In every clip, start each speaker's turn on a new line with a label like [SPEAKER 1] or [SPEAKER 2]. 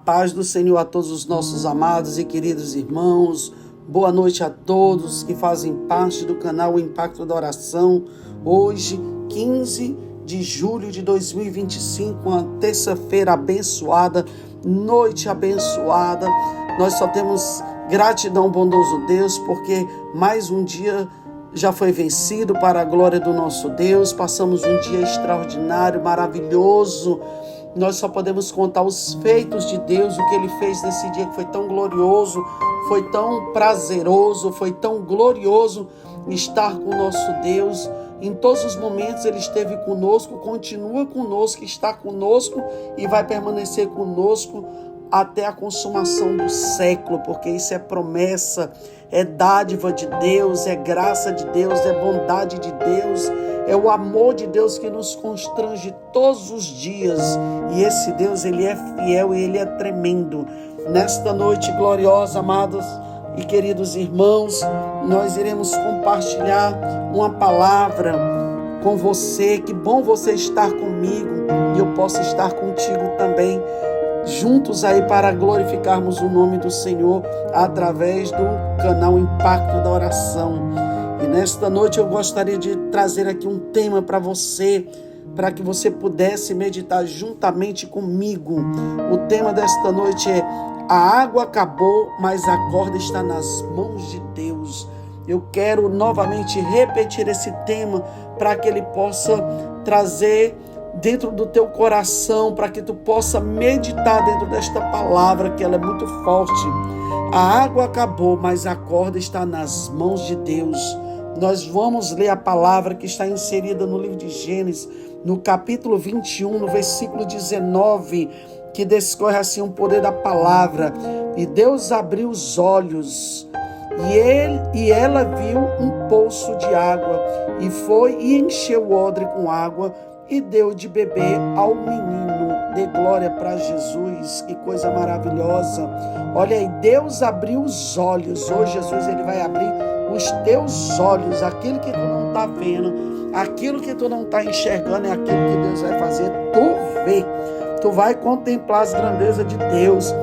[SPEAKER 1] Paz do Senhor a todos os nossos amados e queridos irmãos. Boa noite a todos que fazem parte do canal Impacto da Oração. Hoje, 15 de julho de 2025, uma terça-feira abençoada, noite abençoada. Nós só temos gratidão, bondoso Deus, porque mais um dia já foi vencido para a glória do nosso Deus. Passamos um dia extraordinário, maravilhoso. Nós só podemos contar os feitos de Deus, o que Ele fez nesse dia que foi tão glorioso, foi tão prazeroso, foi tão glorioso estar com o nosso Deus. Em todos os momentos Ele esteve conosco, continua conosco, está conosco e vai permanecer conosco até a consumação do século, porque isso é promessa, é dádiva de Deus, é graça de Deus, é bondade de Deus, é o amor de Deus que nos constrange todos os dias. E esse Deus, Ele é fiel e Ele é tremendo. Nesta noite gloriosa, amados e queridos irmãos, nós iremos compartilhar uma palavra com você. Que bom você estar comigo e eu posso estar contigo também, juntos aí para glorificarmos o nome do Senhor através do canal Impacto da Oração. E nesta noite eu gostaria de trazer aqui um tema para você, para que você pudesse meditar juntamente comigo. O tema desta noite é: a água acabou, mas a corda está nas mãos de Deus. Eu quero novamente repetir esse tema para que ele possa trazer dentro do teu coração, para que tu possa meditar dentro desta palavra, que ela é muito forte. A água acabou, mas a corda está nas mãos de Deus. Nós vamos ler a palavra que está inserida no livro de Gênesis, no capítulo 21, no versículo 19, que discorre assim o poder da palavra. E Deus abriu os olhos, e ela viu um poço de água, e foi e encheu o odre com água, e deu de beber ao menino. Dê glória para Jesus, que coisa maravilhosa. Olha aí, Deus abriu os olhos. Hoje Jesus, Ele vai abrir os teus olhos. Aquilo que tu não está vendo, aquilo que tu não está enxergando, é aquilo que Deus vai fazer tu ver. Tu vai contemplar as grandezas de Deus.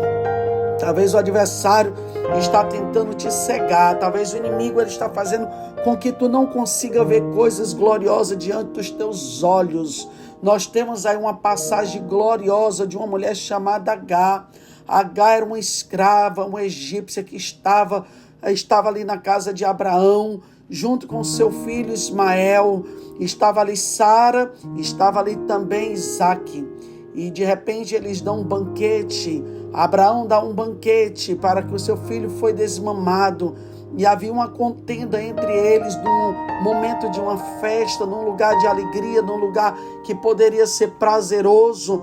[SPEAKER 1] Talvez o adversário está tentando te cegar. Talvez o inimigo ele está fazendo com que tu não consiga ver coisas gloriosas diante dos teus olhos. Nós temos aí uma passagem gloriosa de uma mulher chamada Agar. Agar era uma escrava, uma egípcia que estava ali na casa de Abraão, junto com seu filho Ismael. Estava ali Sara, estava ali também Isaque. E de repente eles dão um banquete. Abraão dá um banquete para que o seu filho foi desmamado. E havia uma contenda entre eles num momento de uma festa, num lugar de alegria, num lugar que poderia ser prazeroso.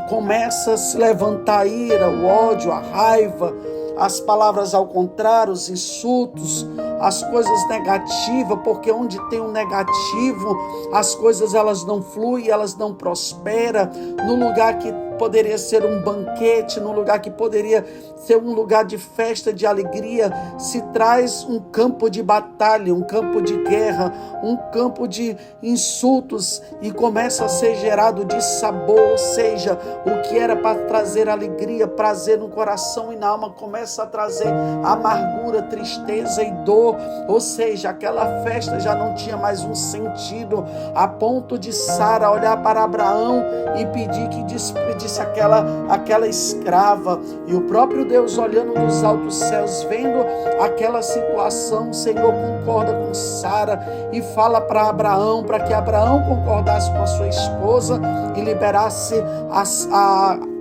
[SPEAKER 1] Começa a se levantar a ira, o ódio, a raiva, as palavras ao contrário, os insultos, as coisas negativas, porque onde tem um negativo, as coisas elas não fluem, elas não prosperam. No lugar que poderia ser um banquete, no lugar que poderia ser um lugar de festa, de alegria, se traz um campo de batalha, um campo de guerra, um campo de insultos, e começa a ser gerado dissabor, ou seja, o que era para trazer alegria, prazer no coração e na alma, começa a trazer amargura, tristeza e dor, ou seja, aquela festa já não tinha mais um sentido, a ponto de Sara olhar para Abraão e pedir que despedisse aquela escrava. E o próprio Deus, olhando dos altos céus, vendo aquela situação, o Senhor concorda com Sara e fala para Abraão, para que Abraão concordasse com a sua esposa e liberasse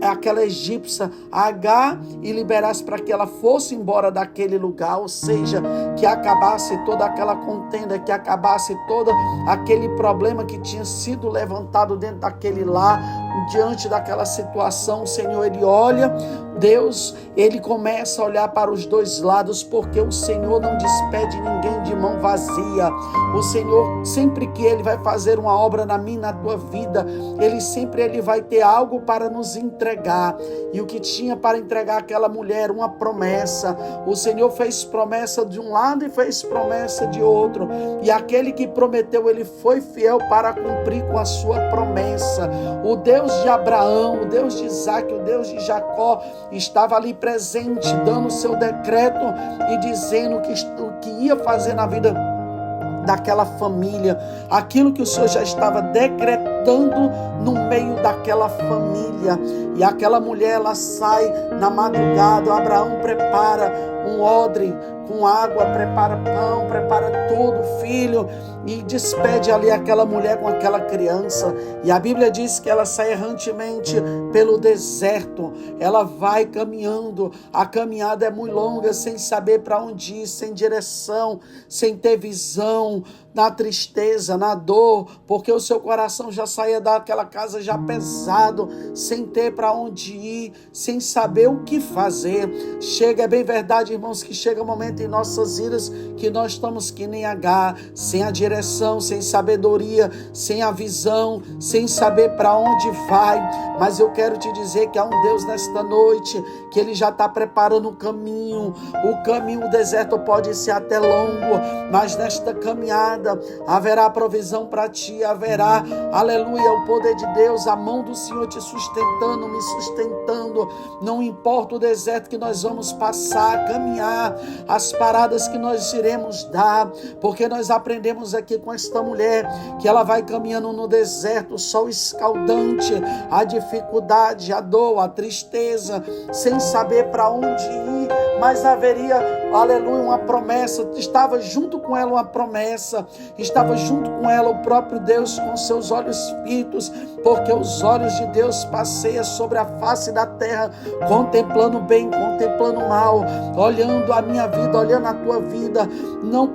[SPEAKER 1] aquela egípcia, Agar, e liberasse para que ela fosse embora daquele lugar, ou seja, que acabasse toda aquela contenda, que acabasse todo aquele problema que tinha sido levantado dentro daquele lar. Diante daquela situação, o Senhor, Ele olha, Deus, Ele começa a olhar para os dois lados, porque o Senhor não despede ninguém de mão vazia. O Senhor, sempre que Ele vai fazer uma obra na minha, na tua vida, Ele vai ter algo para nos entregar. E o que tinha para entregar aquela mulher, uma promessa. O Senhor fez promessa de um lado e fez promessa de outro. E aquele que prometeu, Ele foi fiel para cumprir com a sua promessa. O Deus de Abraão, o Deus de Isaque, o Deus de Jacó, estava ali presente, dando o seu decreto e dizendo o que ia fazer na vida daquela família, aquilo que o Senhor já estava decretando no meio daquela família. E aquela mulher, ela sai na madrugada, Abraão prepara um odre com água, prepara pão, prepara tudo, filho, e despede ali aquela mulher com aquela criança. E a Bíblia diz que ela sai errantemente pelo deserto, ela vai caminhando, a caminhada é muito longa, sem saber para onde ir, sem direção, sem ter visão, na tristeza, na dor, porque o seu coração já saía daquela casa já pesado, sem ter para onde ir, sem saber o que fazer. É bem verdade, irmãos, que chega um momento em nossas vidas que nós estamos que nem Agar, sem a direção, sem sabedoria, sem a visão, sem saber para onde vai. Mas eu quero te dizer que há um Deus nesta noite, que Ele já está preparando o caminho. O deserto pode ser até longo, mas nesta caminhada haverá provisão para ti, haverá, aleluia, o poder de Deus, a mão do Senhor te sustentando, me sustentando. Não importa o deserto que nós vamos passar, caminhar, as paradas que nós iremos dar, porque nós aprendemos aqui com esta mulher que ela vai caminhando no deserto, o sol escaldante, a dificuldade, a dor, a tristeza, sem saber para onde ir, mas haveria, aleluia, uma promessa. Estava junto com ela uma promessa, estava junto com ela o próprio Deus com seus olhos fitos, porque os olhos de Deus passeiam sobre a face da terra, contemplando o bem, contemplando o mal, olhando a minha vida, olhando a tua vida. Não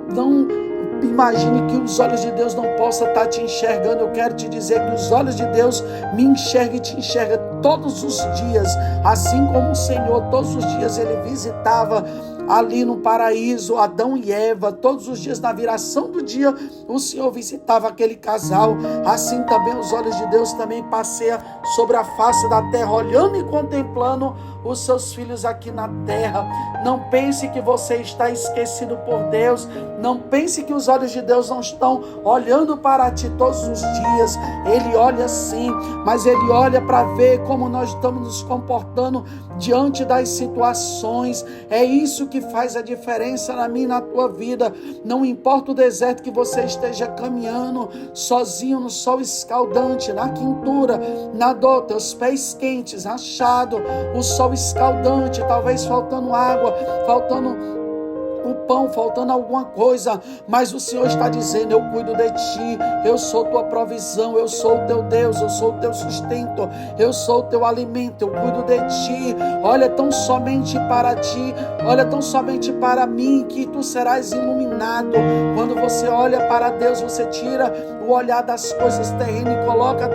[SPEAKER 1] imagine que os olhos de Deus não possam estar te enxergando. Eu quero te dizer que os olhos de Deus me enxergam e te enxergam todos os dias, assim como o Senhor todos os dias Ele visitava ali no paraíso Adão e Eva. Todos os dias, na viração do dia, o Senhor visitava aquele casal. Assim também os olhos de Deus também passeiam sobre a face da terra, olhando e contemplando os seus filhos aqui na terra. Não pense que você está esquecido por Deus. Não pense que os olhos de Deus não estão olhando para ti todos os dias. Ele olha sim, mas Ele olha para ver como nós estamos nos comportando diante das situações. É isso que faz a diferença na minha e na tua vida. Não importa o deserto que você esteja caminhando, sozinho no sol escaldante, na quintura, na dor, teus pés quentes, rachado, o sol escaldante, talvez faltando água, faltando o pão, faltando alguma coisa, mas o Senhor está dizendo: eu cuido de ti, eu sou tua provisão, eu sou o teu Deus, eu sou o teu sustento, eu sou o teu alimento, eu cuido de ti. Olha tão somente para ti, olha tão somente para mim, que tu serás iluminado. Quando você olha para Deus, você tira o olhar das coisas terrenas e coloca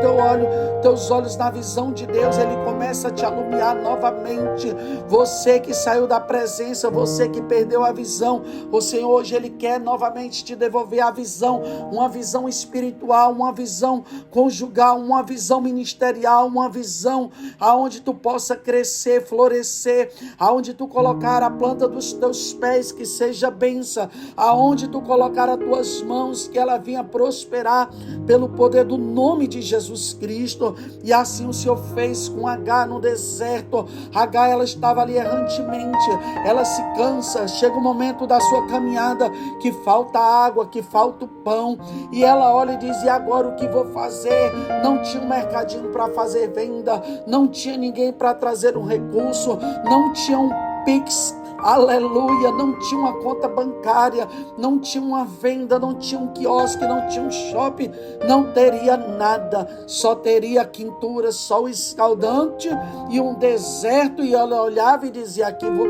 [SPEAKER 1] teus olhos na visão de Deus. Ele começa a te alumiar novamente. Você que saiu da presença, você que perdeu a visão, o Senhor hoje Ele quer novamente te devolver a visão, uma visão espiritual, uma visão conjugal, uma visão ministerial, uma visão aonde tu possa crescer, florescer, aonde tu colocar a planta dos teus pés, que seja bênção, aonde tu colocar as tuas mãos, que ela venha prosperar pelo poder do nome de Jesus Cristo. E assim o Senhor fez com Agar no deserto. Agar, ela estava ali errantemente, ela se cansa, chega um momento da sua caminhada que falta água, que falta o pão, e ela olha e diz: e agora o que vou fazer? Não tinha um mercadinho para fazer venda, não tinha ninguém para trazer um recurso, não tinha um Pix, aleluia, não tinha uma conta bancária, não tinha uma venda, não tinha um quiosque, não tinha um shopping, não teria nada, só teria quintura, sol escaldante e um deserto. E ela olhava e dizia: aqui vou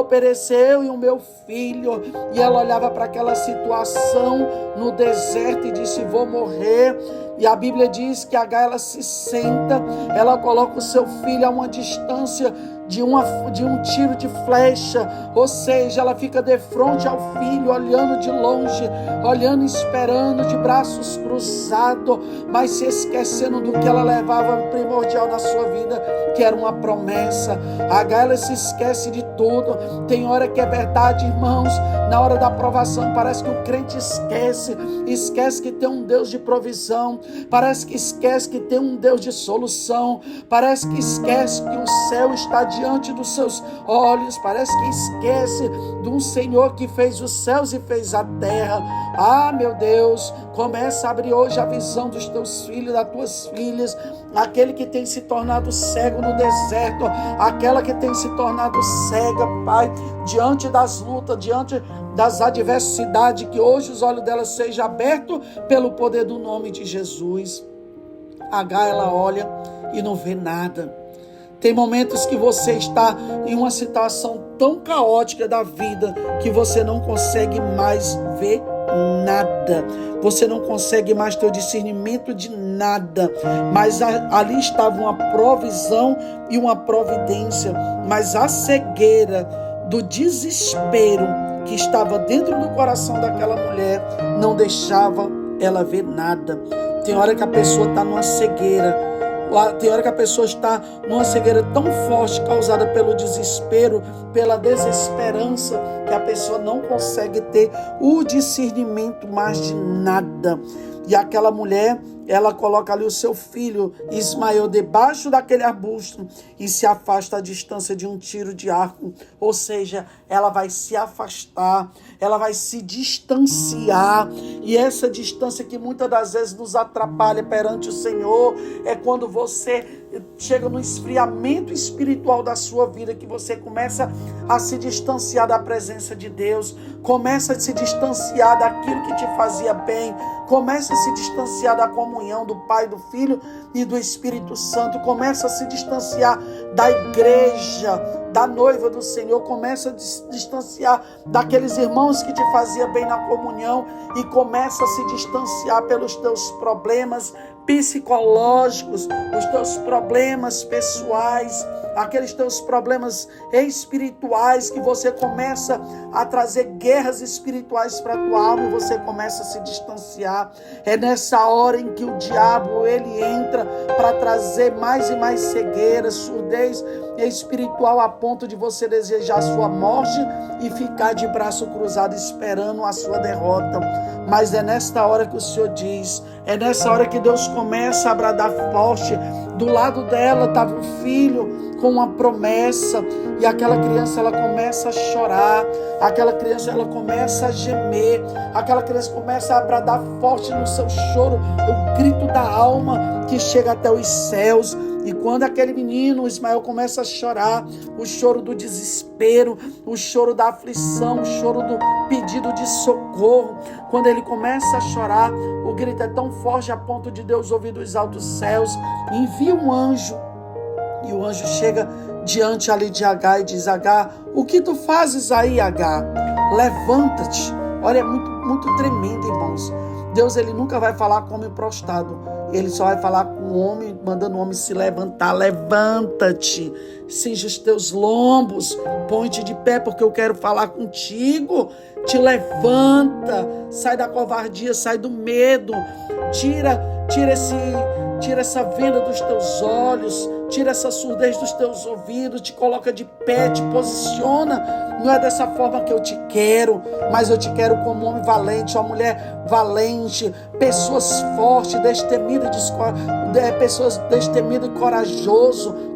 [SPEAKER 1] perecer eu e o meu filho. E ela olhava para aquela situação no deserto e disse: vou morrer. E a Bíblia diz que Agar, ela se senta, ela coloca o seu filho a uma distância de um tiro de flecha, ou seja, ela fica de frente ao filho, olhando de longe, olhando, esperando, de braços cruzados, mas se esquecendo do que ela levava primordial na sua vida, que era uma promessa. Agar, ela se esquece de tudo. Tem hora que é verdade, irmãos, na hora da provação, parece que o crente esquece que tem um Deus de provisão, parece que esquece que tem um Deus de solução, parece que esquece que o céu está diante dos seus olhos, parece que esquece de um Senhor que fez os céus e fez a terra. Ah, meu Deus, começa a abrir hoje a visão dos teus filhos, das tuas filhas, aquele que tem se tornado cego no deserto, aquela que tem se tornado cega, Pai, diante das lutas, diante das adversidades, que hoje os olhos dela sejam abertos pelo poder do nome de Jesus. Agar, ela olha e não vê nada. Tem momentos que você está em uma situação tão caótica da vida que você não consegue mais ver nada. Você não consegue mais ter o discernimento de nada. Mas ali estava uma provisão e uma providência. Mas a cegueira do desespero que estava dentro do coração daquela mulher não deixava ela ver nada. Tem hora que a pessoa está numa cegueira. Tem hora que a pessoa está numa cegueira tão forte, causada pelo desespero, pela desesperança, que a pessoa não consegue ter o discernimento mais de nada. E aquela mulher, ela coloca ali o seu filho Ismael debaixo daquele arbusto e se afasta à distância de um tiro de arco. Ou seja, ela vai se afastar, ela vai se distanciar. E essa distância que muitas das vezes nos atrapalha perante o Senhor é quando você chega no esfriamento espiritual da sua vida, que você começa a se distanciar da presença de Deus, começa a se distanciar daquilo que te fazia bem, começa a se distanciar da comunhão do Pai, do Filho e do Espírito Santo, começa a se distanciar da igreja, da noiva do Senhor, começa a se distanciar daqueles irmãos que te faziam bem na comunhão e começa a se distanciar pelos teus problemas psicológicos, os teus problemas pessoais, aqueles teus problemas espirituais, que você começa a trazer guerras espirituais para a tua alma e você começa a se distanciar. É nessa hora em que o diabo, ele entra para trazer mais e mais cegueira, surdez espiritual, a ponto de você desejar a sua morte e ficar de braço cruzado esperando a sua derrota. Mas é nesta hora que o Senhor diz, é nessa hora que Deus começa a bradar forte. Do lado dela estava um filho com uma promessa, e aquela criança, ela começa a chorar, aquela criança, ela começa a gemer, aquela criança começa a bradar forte no seu choro, o grito da alma que chega até os céus. E quando aquele menino, Ismael, começa a chorar, o choro do desespero, o choro da aflição, o choro do pedido de socorro, quando ele começa a chorar, o grito é tão forte a ponto de Deus ouvir dos altos céus, envia um anjo, e o anjo chega diante ali de Agar e diz: Agar, o que tu fazes aí, Agar? Levanta-te. Olha, é muito tremendo, irmãos. Deus, ele nunca vai falar com o homem prostrado. Ele só vai falar com o homem, mandando o homem se levantar. Levanta-te, cinge os teus lombos, põe-te de pé, porque eu quero falar contigo. Te levanta, sai da covardia, sai do medo, tira essa venda dos teus olhos, tira essa surdez dos teus ouvidos, te coloca de pé, te posiciona. Não é dessa forma que eu te quero, mas eu te quero como homem valente, uma mulher valente, pessoas fortes, destemidas, pessoas destemidas e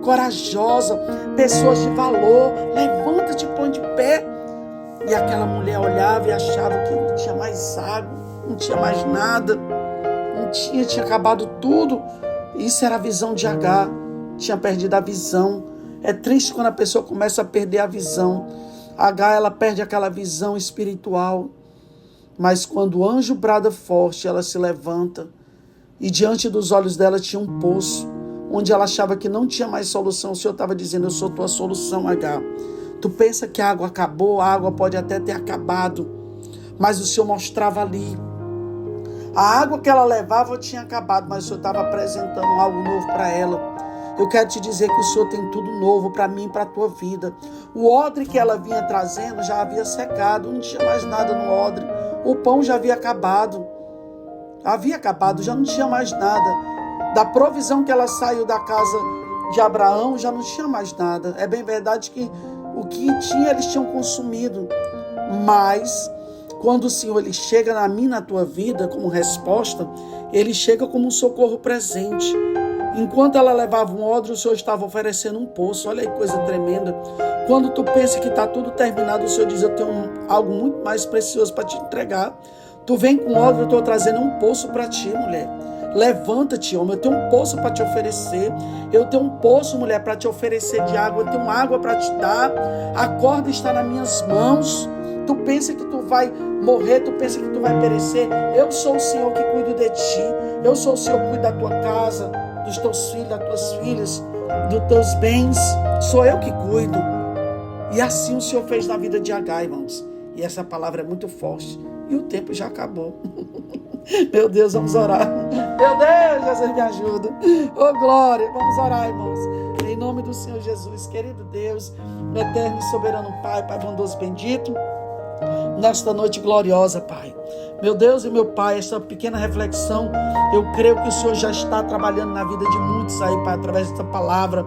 [SPEAKER 1] corajosa, pessoas de valor. Levanta-te, põe de pé. E aquela mulher olhava e achava que não tinha mais água, não tinha mais nada, tinha acabado tudo. Isso era a visão de Agar, tinha perdido a visão. É triste quando a pessoa começa a perder a visão. Agar, ela perde aquela visão espiritual, mas quando o anjo brada forte, ela se levanta, e diante dos olhos dela tinha um poço, onde ela achava que não tinha mais solução. O Senhor estava dizendo: eu sou tua solução, Agar. Tu pensa que a água acabou, a água pode até ter acabado, mas o Senhor mostrava ali. A água que ela levava tinha acabado, mas o Senhor estava apresentando algo novo para ela. eu quero te dizer que o Senhor tem tudo novo para mim e para a tua vida. O odre que ela vinha trazendo já havia secado, não tinha mais nada no odre. O pão já havia acabado, já não tinha mais nada. Da provisão que ela saiu da casa de Abraão, já não tinha mais nada. É bem verdade que o que tinha, eles tinham consumido. Mas, quando o Senhor ele chega na minha, na tua vida, como resposta, ele chega como um socorro presente. Enquanto ela levava um odre, o Senhor estava oferecendo um poço. Olha aí, coisa tremenda. Quando tu pensa que está tudo terminado, o Senhor diz, eu tenho algo muito mais precioso para te entregar. Tu vem com odre, eu estou trazendo um poço para ti, mulher. Levanta-te, homem, eu tenho um poço para te oferecer. Eu tenho um poço, mulher, para te oferecer de água. Eu tenho água para te dar. A corda está nas minhas mãos. Tu pensa que tu vai morrer, tu pensa que tu vai perecer. Eu sou o Senhor que cuido de ti. Eu sou o Senhor que cuida da tua casa, dos teus filhos, das tuas filhas, dos teus bens. Sou eu que cuido. E assim o Senhor fez na vida de Agar, irmãos. E essa palavra é muito forte. E o tempo já acabou. Meu Deus, vamos orar. Meu Deus, Jesus me ajuda. Oh, glória. Vamos orar, irmãos. Em nome do Senhor Jesus. Querido Deus, eterno e soberano Pai, Pai bondoso bendito, nesta noite gloriosa, Pai. Meu Deus e meu Pai, esta pequena reflexão, eu creio que o Senhor já está trabalhando na vida de muitos aí, Pai, através dessa palavra.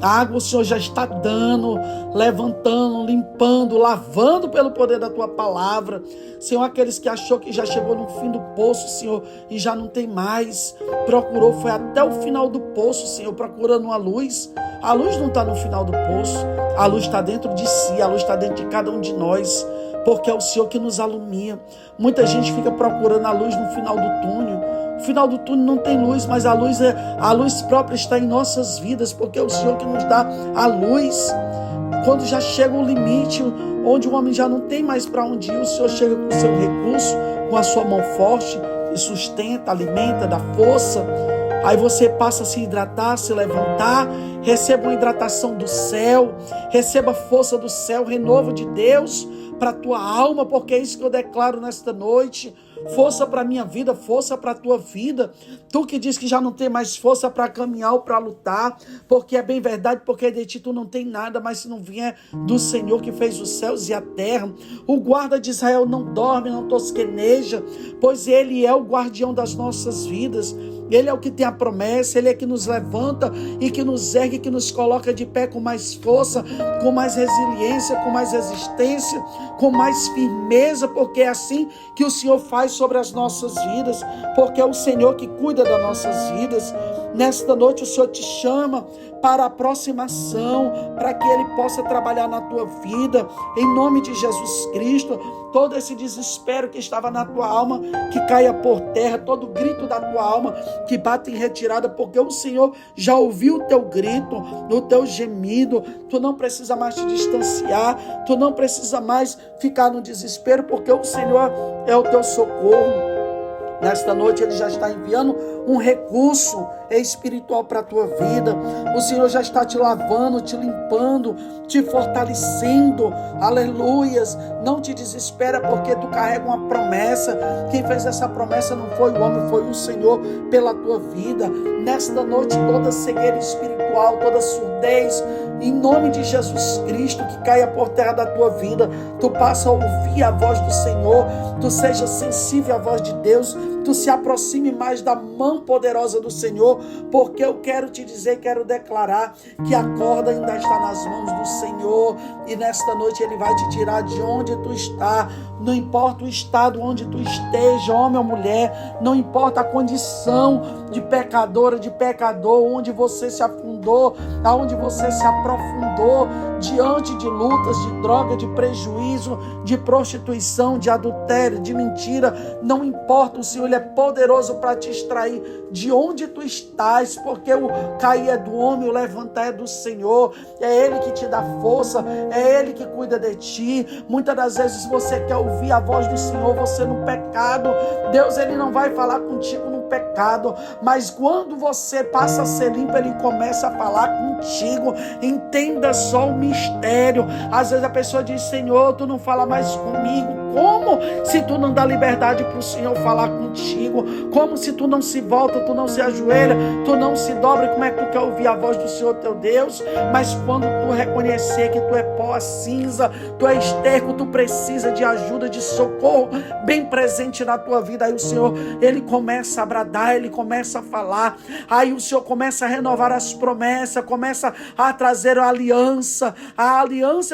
[SPEAKER 1] A água o Senhor já está dando, levantando, limpando, lavando pelo poder da Tua palavra. Senhor, aqueles que achou que já chegou no fim do poço, Senhor, e já não tem mais. Procurou, foi até o final do poço, Senhor, procurando uma luz. A luz não está no final do poço. A luz está dentro de si, a luz está dentro de cada um de nós. Porque é o Senhor que nos alumia. Muita gente fica procurando a luz no final do túnel. O final do túnel não tem luz, mas a luz própria está em nossas vidas, porque é o Senhor que nos dá a luz. Quando já chega o limite, onde o homem já não tem mais para onde ir, o Senhor chega com o seu recurso, com a sua mão forte, e sustenta, alimenta, dá força. Aí você passa a se hidratar, se levantar, receba uma hidratação do céu, receba a força do céu, renovo de Deus para a tua alma, porque é isso que eu declaro nesta noite. Força para a minha vida, força para a tua vida. Tu que diz que já não tem mais força para caminhar ou para lutar, porque é bem verdade, porque de ti tu não tem nada, mas se não vier do Senhor que fez os céus e a terra. O guarda de Israel não dorme, não tosqueneja, pois ele é o guardião das nossas vidas. Ele é o que tem a promessa, Ele é que nos levanta e que nos ergue, que nos coloca de pé com mais força, com mais resiliência, com mais resistência, com mais firmeza, porque é assim que o Senhor faz sobre as nossas vidas, porque é o Senhor que cuida das nossas vidas. Nesta noite o Senhor te chama para a aproximação, para que Ele possa trabalhar na tua vida, em nome de Jesus Cristo. Todo esse desespero que estava na tua alma, que caia por terra, todo grito da tua alma, que bate em retirada, porque o Senhor já ouviu o teu grito, o teu gemido. Tu não precisa mais te distanciar, tu não precisa mais ficar no desespero, porque o Senhor é o teu socorro. Nesta noite Ele já está enviando um recurso espiritual para a tua vida. O Senhor já está te lavando, te limpando, te fortalecendo. Aleluias. Não te desespera, porque tu carrega uma promessa. Quem fez essa promessa não foi o homem, foi o Senhor pela tua vida. Nesta noite toda cegueira espiritual, toda surdez, em nome de Jesus Cristo, que caia por terra da tua vida. Tu passa a ouvir a voz do Senhor, tu seja sensível à voz de Deus, tu se aproxime mais da mão poderosa do Senhor, porque eu quero te dizer, quero declarar que a corda ainda está nas mãos do Senhor, e nesta noite Ele vai te tirar de onde tu está. Não importa o estado onde tu esteja, homem ou mulher, não importa a condição de pecadora, de pecador, onde você se afundou, aonde você se aprofundou, diante de lutas, de droga, de prejuízo, de prostituição, de adultério, de mentira, não importa, o Senhor Ele é poderoso para te extrair de onde tu estás, porque o cair é do homem, o levantar é do Senhor. É Ele que te dá força, é Ele que cuida de ti. Muitas das vezes você quer ouvir a voz do Senhor, você no pecado. Deus Ele não vai falar contigo no pecado, mas quando você passa a ser limpo, Ele começa a falar contigo. Entenda só o mistério. Às vezes a pessoa diz: Senhor, tu não fala mais comigo. como se tu não dá liberdade para o Senhor falar contigo? Como se tu não se volta, tu não se ajoelha, tu não se dobra? Como é que tu quer ouvir a voz do Senhor teu Deus? Mas quando tu reconhecer que tu é pó, cinza, tu é esterco, tu precisa de ajuda, de socorro bem presente na tua vida, aí o Senhor, Ele começa a bradar, Ele começa a falar, aí o Senhor começa a renovar as promessas, começa a trazer a aliança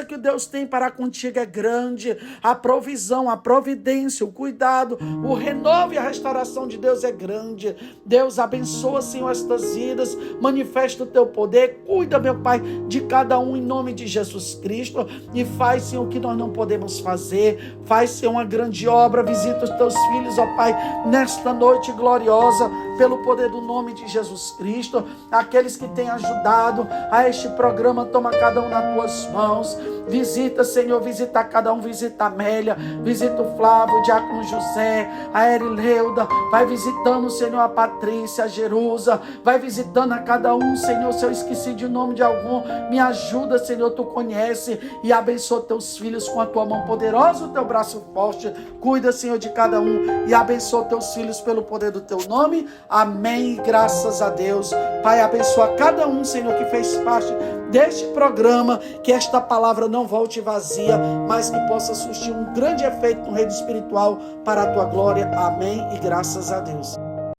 [SPEAKER 1] que Deus tem para contigo é grande, a provisão, a providência, o cuidado, o renovo e a restauração de Deus é grande. Deus abençoa, Senhor, estas vidas, manifesta o teu poder, cuida, meu Pai, de cada um em nome de Jesus Cristo, e faz, Senhor, o que nós não podemos fazer, faz, Senhor, uma grande obra, visita os teus filhos, ó Pai, nesta noite gloriosa, pelo poder do nome de Jesus Cristo, aqueles que têm ajudado a este programa, toma cada um nas tuas mãos, visita, Senhor, visita cada um, visita a Amélia, visita o Flávio, o Diácono José, a Erileuda, vai visitando, Senhor, a Patrícia, a Jerusa, vai visitando a cada um, Senhor, se eu esqueci de nome de algum, me ajuda, Senhor, tu conhece, e abençoa teus filhos com a tua mão poderosa, o teu braço forte, cuida, Senhor, de cada um, e abençoa teus filhos pelo poder do teu nome, amém, graças a Deus. Pai, abençoa cada um, Senhor, que fez parte deste programa, que esta palavra não volte vazia, mas que possa surtir um grande efeito no reino espiritual para a tua glória, amém, e graças a Deus.